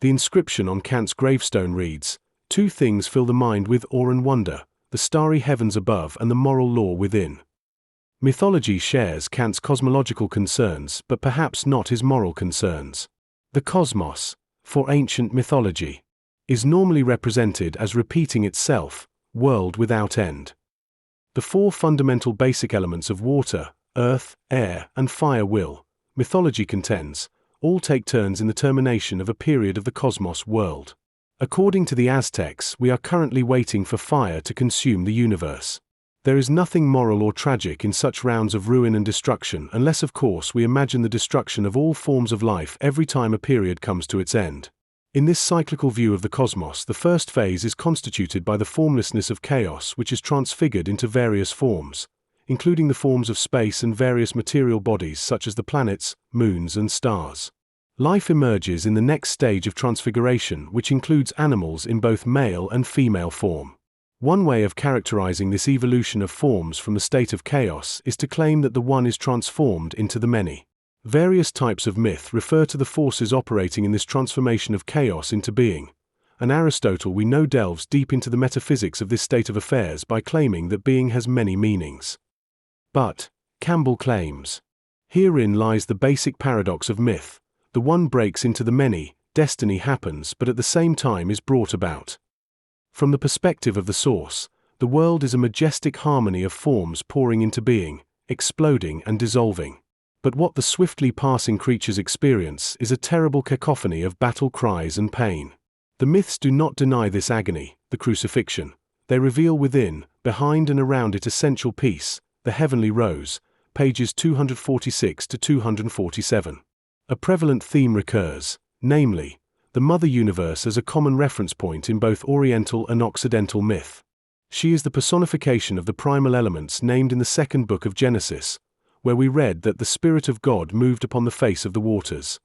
The inscription on Kant's gravestone reads, "Two things fill the mind with awe and wonder, the starry heavens above and the moral law within." Mythology shares Kant's cosmological concerns, but perhaps not his moral concerns. The cosmos, for ancient mythology, is normally represented as repeating itself, world without end. The four fundamental basic elements of water, earth, air, and fire will, mythology contends, all take turns in the termination of a period of the cosmos world. According to the Aztecs, we are currently waiting for fire to consume the universe. There is nothing moral or tragic in such rounds of ruin and destruction unless of course we imagine the destruction of all forms of life every time a period comes to its end. In this cyclical view of the cosmos, the first phase is constituted by the formlessness of chaos, which is transfigured into various forms, including the forms of space and various material bodies such as the planets, moons, and stars. Life emerges in the next stage of transfiguration, which includes animals in both male and female form. One way of characterizing this evolution of forms from the state of chaos is to claim that the one is transformed into the many. Various types of myth refer to the forces operating in this transformation of chaos into being, and Aristotle we know delves deep into the metaphysics of this state of affairs by claiming that being has many meanings. But, Campbell claims, herein lies the basic paradox of myth: the one breaks into the many, destiny happens but at the same time is brought about. From the perspective of the source, the world is a majestic harmony of forms pouring into being, exploding and dissolving. But what the swiftly passing creatures experience is a terrible cacophony of battle cries and pain. The myths do not deny this agony, the crucifixion. They reveal within, behind and around it essential peace, the heavenly rose, pages 246 to 247. A prevalent theme recurs, namely, the Mother Universe as a common reference point in both Oriental and Occidental myth. She is the personification of the primal elements named in the second book of Genesis, where we read that the Spirit of God moved upon the face of the waters.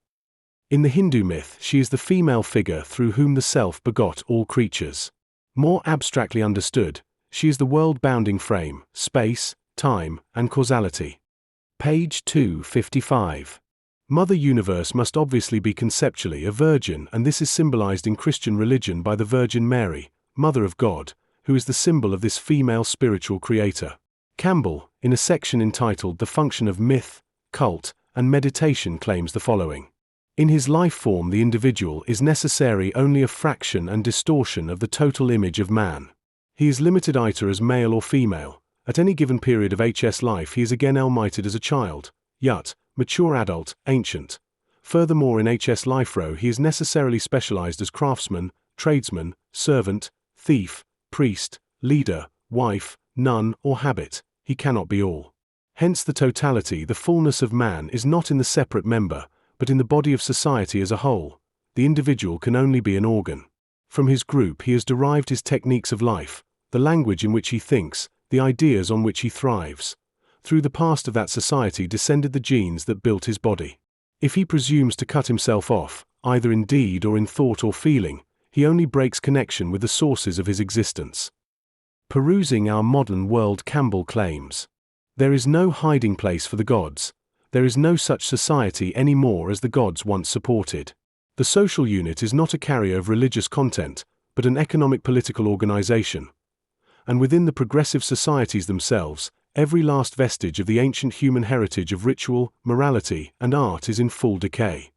In the Hindu myth, she is the female figure through whom the Self begot all creatures. More abstractly understood, she is the world-bounding frame, space, time, and causality. Page 255. Mother Universe must obviously be conceptually a virgin, and this is symbolized in Christian religion by the Virgin Mary, Mother of God, who is the symbol of this female spiritual creator. Campbell, in a section entitled The Function of Myth, Cult, and Meditation, claims the following. In his life form, the individual is necessarily only a fraction and distortion of the total image of man. He is limited either as male or female. At any given period of HS life he is again elmited as a child, yut, mature adult, ancient. Furthermore, in HS life row he is necessarily specialized as craftsman, tradesman, servant, thief, priest, leader, wife, nun, or habit. He cannot be all. Hence the totality, the fullness of man is not in the separate member, but in the body of society as a whole. The individual can only be an organ. From his group he has derived his techniques of life, the language in which he thinks, the ideas on which he thrives. Through the past of that society descended the genes that built his body. If he presumes to cut himself off, either in deed or in thought or feeling, he only breaks connection with the sources of his existence. Perusing our modern world, Campbell claims, there is no hiding place for the gods. There is no such society any more as the gods once supported. The social unit is not a carrier of religious content, but an economic-political organization. And within the progressive societies themselves, every last vestige of the ancient human heritage of ritual, morality, and art is in full decay.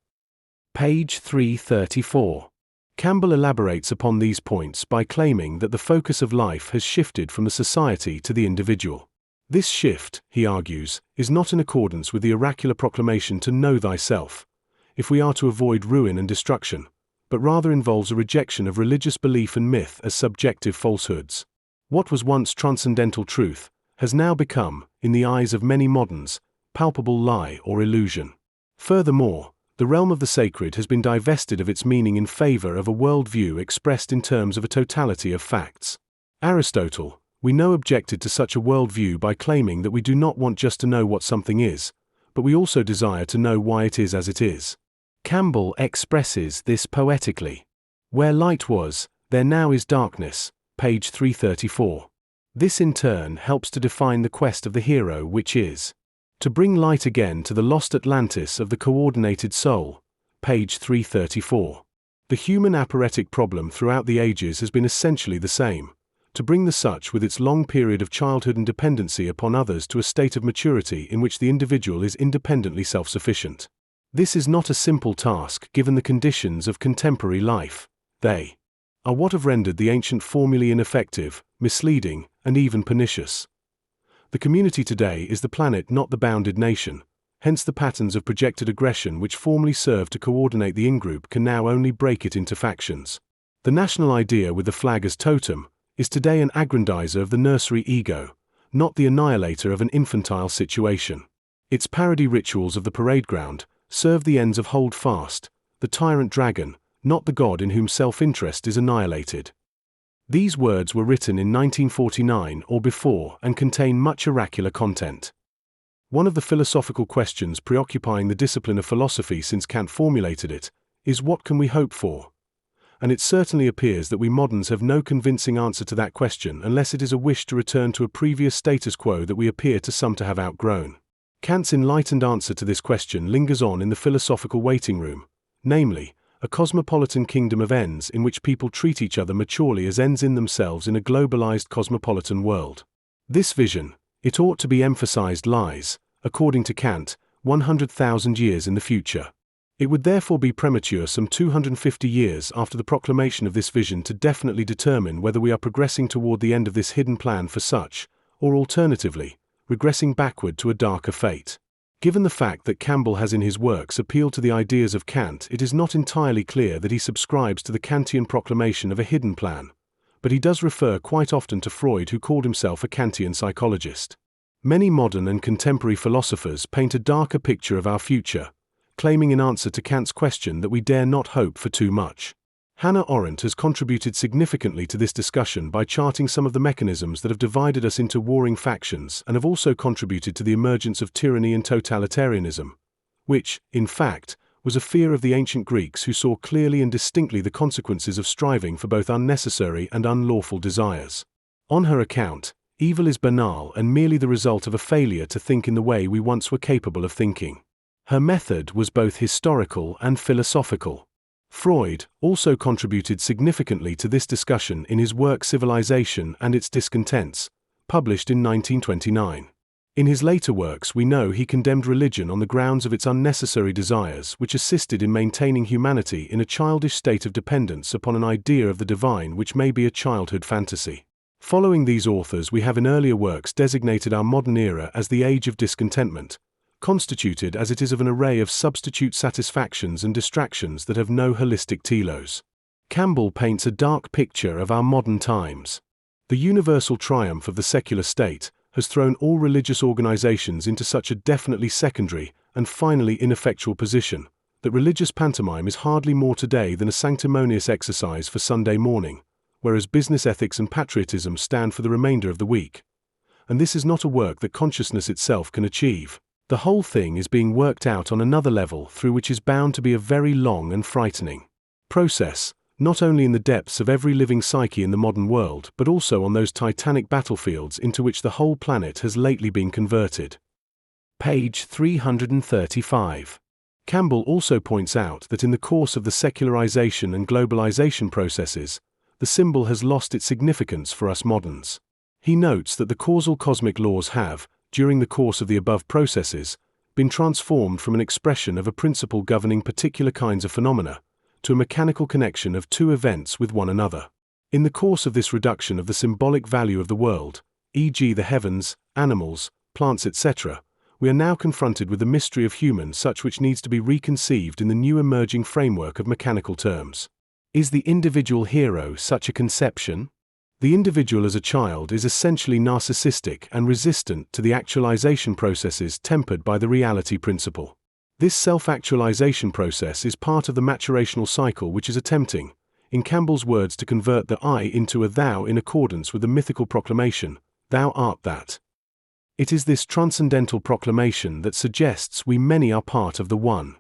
Page 334. Campbell elaborates upon these points by claiming that the focus of life has shifted from the society to the individual. This shift, he argues, is not in accordance with the oracular proclamation to know thyself, if we are to avoid ruin and destruction, but rather involves a rejection of religious belief and myth as subjective falsehoods. What was once transcendental truth has now become, in the eyes of many moderns, palpable lie or illusion. Furthermore, the realm of the sacred has been divested of its meaning in favor of a worldview expressed in terms of a totality of facts. Aristotle, we know, objected to such a worldview by claiming that we do not want just to know what something is, but we also desire to know why it is as it is. Campbell expresses this poetically. Where light was, there now is darkness, page 334. This in turn helps to define the quest of the hero, which is to bring light again to the lost Atlantis of the coordinated soul, page 334. The human aporetic problem throughout the ages has been essentially the same: to bring the such with its long period of childhood and dependency upon others to a state of maturity in which the individual is independently self-sufficient. This is not a simple task given the conditions of contemporary life. They are what have rendered the ancient formulae ineffective, misleading, and even pernicious. The community today is the planet, not the bounded nation. Hence the patterns of projected aggression which formerly served to coordinate the in-group can now only break it into factions. The national idea with the flag as totem is today an aggrandizer of the nursery ego, not the annihilator of an infantile situation. Its parody rituals of the parade ground serve the ends of hold fast, the tyrant dragon, not the god in whom self-interest is annihilated. These words were written in 1949 or before and contain much oracular content. One of the philosophical questions preoccupying the discipline of philosophy since Kant formulated it is, what can we hope for? And it certainly appears that we moderns have no convincing answer to that question unless it is a wish to return to a previous status quo that we appear to some to have outgrown. Kant's enlightened answer to this question lingers on in the philosophical waiting room, namely, a cosmopolitan kingdom of ends in which people treat each other maturely as ends in themselves in a globalized cosmopolitan world. This vision, it ought to be emphasized, lies, according to Kant, 100,000 years in the future. It would therefore be premature some 250 years after the proclamation of this vision to definitely determine whether we are progressing toward the end of this hidden plan for such, or alternatively, regressing backward to a darker fate. Given the fact that Campbell has in his works appealed to the ideas of Kant, it is not entirely clear that he subscribes to the Kantian proclamation of a hidden plan, but he does refer quite often to Freud, who called himself a Kantian psychologist. Many modern and contemporary philosophers paint a darker picture of our future, claiming in answer to Kant's question that we dare not hope for too much. Hannah Arendt has contributed significantly to this discussion by charting some of the mechanisms that have divided us into warring factions and have also contributed to the emergence of tyranny and totalitarianism, which, in fact, was a fear of the ancient Greeks who saw clearly and distinctly the consequences of striving for both unnecessary and unlawful desires. On her account, evil is banal and merely the result of a failure to think in the way we once were capable of thinking. Her method was both historical and philosophical. Freud also contributed significantly to this discussion in his work Civilization and Its Discontents, published in 1929. In his later works we know he condemned religion on the grounds of its unnecessary desires, which assisted in maintaining humanity in a childish state of dependence upon an idea of the divine which may be a childhood fantasy. Following these authors, we have in earlier works designated our modern era as the age of discontentment, constituted as it is of an array of substitute satisfactions and distractions that have no holistic telos. Campbell paints a dark picture of our modern times. The universal triumph of the secular state has thrown all religious organizations into such a definitely secondary and finally ineffectual position that religious pantomime is hardly more today than a sanctimonious exercise for Sunday morning, whereas business ethics and patriotism stand for the remainder of the week. And this is not a work that consciousness itself can achieve. The whole thing is being worked out on another level through which is bound to be a very long and frightening process, not only in the depths of every living psyche in the modern world, but also on those titanic battlefields into which the whole planet has lately been converted. Page 335. Campbell also points out that in the course of the secularization and globalization processes, the symbol has lost its significance for us moderns. He notes that the causal cosmic laws have, during the course of the above processes, been transformed from an expression of a principle governing particular kinds of phenomena to a mechanical connection of two events with one another. In the course of this reduction of the symbolic value of the world, e.g. the heavens, animals, plants, etc., we are now confronted with the mystery of human such which needs to be reconceived in the new emerging framework of mechanical terms. Is the individual hero such a conception? The individual as a child is essentially narcissistic and resistant to the actualization processes tempered by the reality principle. This self-actualization process is part of the maturational cycle which is attempting, in Campbell's words, to convert the I into a thou in accordance with the mythical proclamation, "Thou art that." It is this transcendental proclamation that suggests we many are part of the one.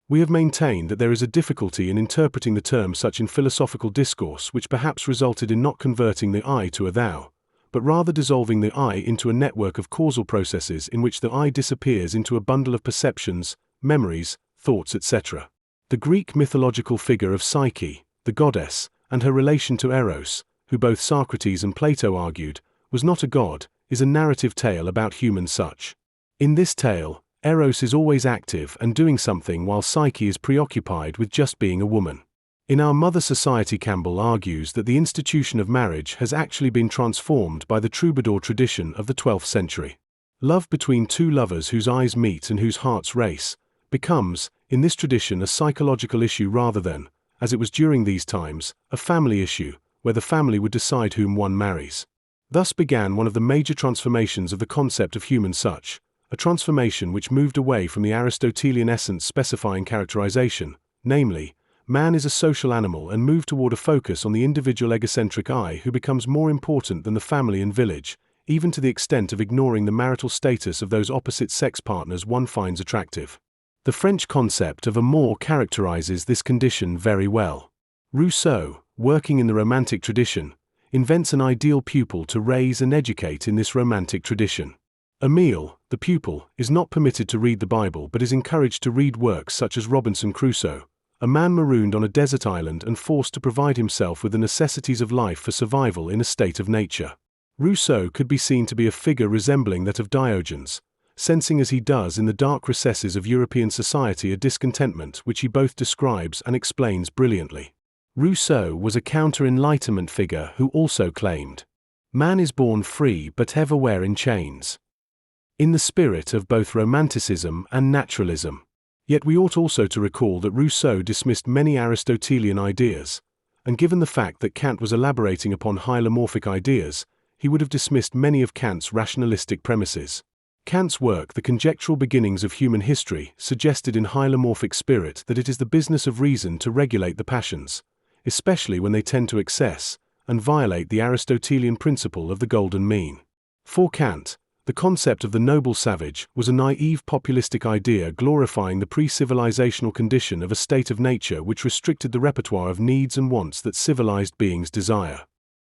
We have maintained that there is a difficulty in interpreting the term such in philosophical discourse, which perhaps resulted in not converting the I to a thou, but rather dissolving the I into a network of causal processes in which the I disappears into a bundle of perceptions, memories, thoughts, etc. The Greek mythological figure of Psyche, the goddess, and her relation to Eros, who both Socrates and Plato argued was not a god, is a narrative tale about human such. In this tale, Eros is always active and doing something while Psyche is preoccupied with just being a woman. In our mother society, Campbell argues that the institution of marriage has actually been transformed by the troubadour tradition of the 12th century. Love between two lovers whose eyes meet and whose hearts race becomes, in this tradition, a psychological issue rather than, as it was during these times, a family issue, where the family would decide whom one marries. Thus began one of the major transformations of the concept of human such, a transformation which moved away from the Aristotelian essence specifying characterization, namely, man is a social animal, and moved toward a focus on the individual egocentric I who becomes more important than the family and village, even to the extent of ignoring the marital status of those opposite sex partners one finds attractive. The French concept of amour characterizes this condition very well. Rousseau, working in the Romantic tradition, invents an ideal pupil to raise and educate in this romantic tradition. Emile, the pupil, is not permitted to read the Bible but is encouraged to read works such as Robinson Crusoe, a man marooned on a desert island and forced to provide himself with the necessities of life for survival in a state of nature. Rousseau could be seen to be a figure resembling that of Diogenes, sensing as he does in the dark recesses of European society a discontentment which he both describes and explains brilliantly. Rousseau was a counter-Enlightenment figure who also claimed, "Man is born free but everywhere in chains," in the spirit of both Romanticism and naturalism. Yet we ought also to recall that Rousseau dismissed many Aristotelian ideas, and given the fact that Kant was elaborating upon hylomorphic ideas, he would have dismissed many of Kant's rationalistic premises. Kant's work, The Conjectural Beginnings of Human History, suggested in hylomorphic spirit that it is the business of reason to regulate the passions, especially when they tend to excess, and violate the Aristotelian principle of the golden mean. For Kant, the concept of the noble savage was a naive populistic idea glorifying the pre-civilizational condition of a state of nature which restricted the repertoire of needs and wants that civilized beings desire.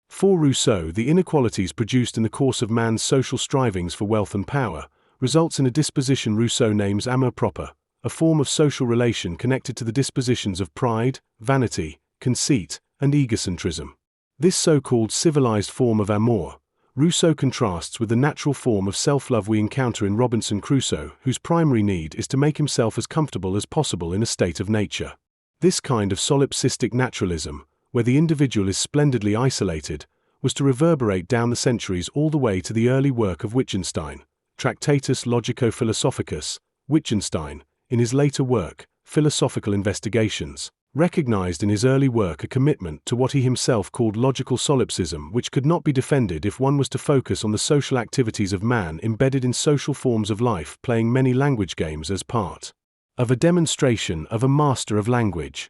For Rousseau, the inequalities produced in the course of man's social strivings for wealth and power results in a disposition Rousseau names amour-propre, a form of social relation connected to the dispositions of pride, vanity, conceit, and egocentrism. This so-called civilized form of amour, Rousseau contrasts with the natural form of self-love we encounter in Robinson Crusoe, whose primary need is to make himself as comfortable as possible in a state of nature. This kind of solipsistic naturalism, where the individual is splendidly isolated, was to reverberate down the centuries all the way to the early work of Wittgenstein, Tractatus Logico-Philosophicus. Wittgenstein, in his later work, Philosophical Investigations, recognized in his early work a commitment to what he himself called logical solipsism, which could not be defended if one was to focus on the social activities of man embedded in social forms of life, playing many language games as part of a demonstration of a master of language.